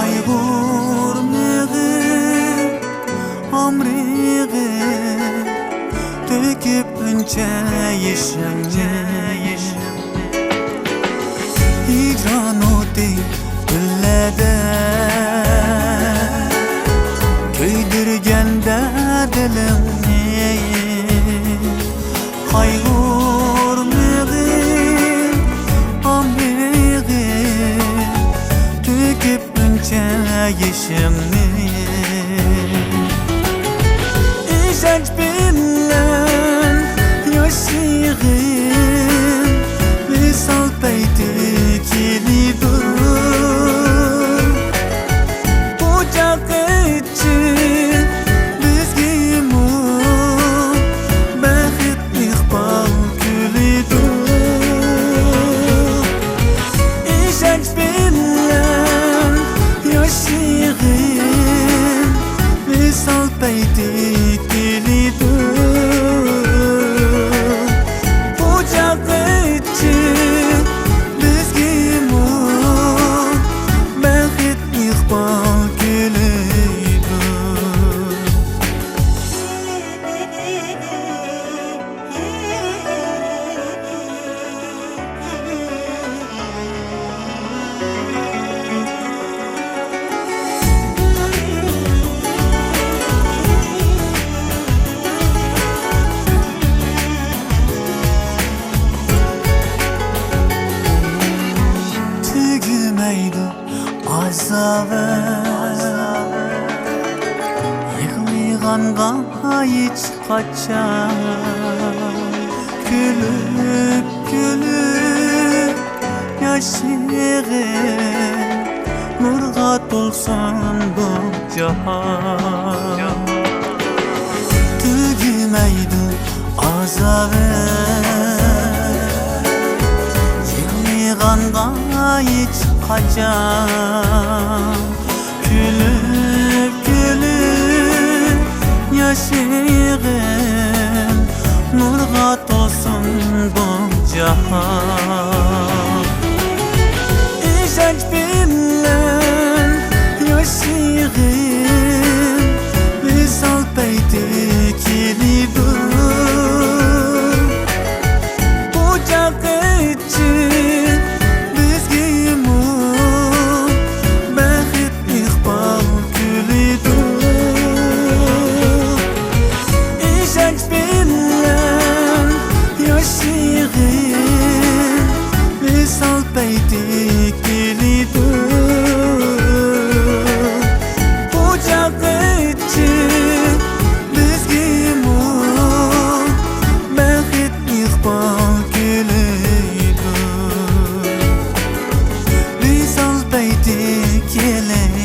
Kaygurmağım amrığım döküp önce yaşamı hicran oti güllede köydürgende dilimni kaygurmağım amrığım döküp önce yaşamı İşenç bilen yaşayığım Visal peyti kilidur Bucak için bizgimu Behit iqbal külidur İşenç bilen yaşayığım Visal peyti Azabı yığılğanğa hiç kaçar Gülüp gülüp yaşayığım Nurga dolsun bu cahan Tügümeydi azabı yığılğanğa hiç kaçar Gülüp gülüp yaşayığım Nurga dolsun bu cahan İşenç bilen yaşayığım Visal peyti kilidur Bucak için bizgimu Behit iqbal külidur İşenç bilen yaşayığım Visal peyti kilidur Bucak için bizgimu Behit iqbal külidur Visal peyti kilidur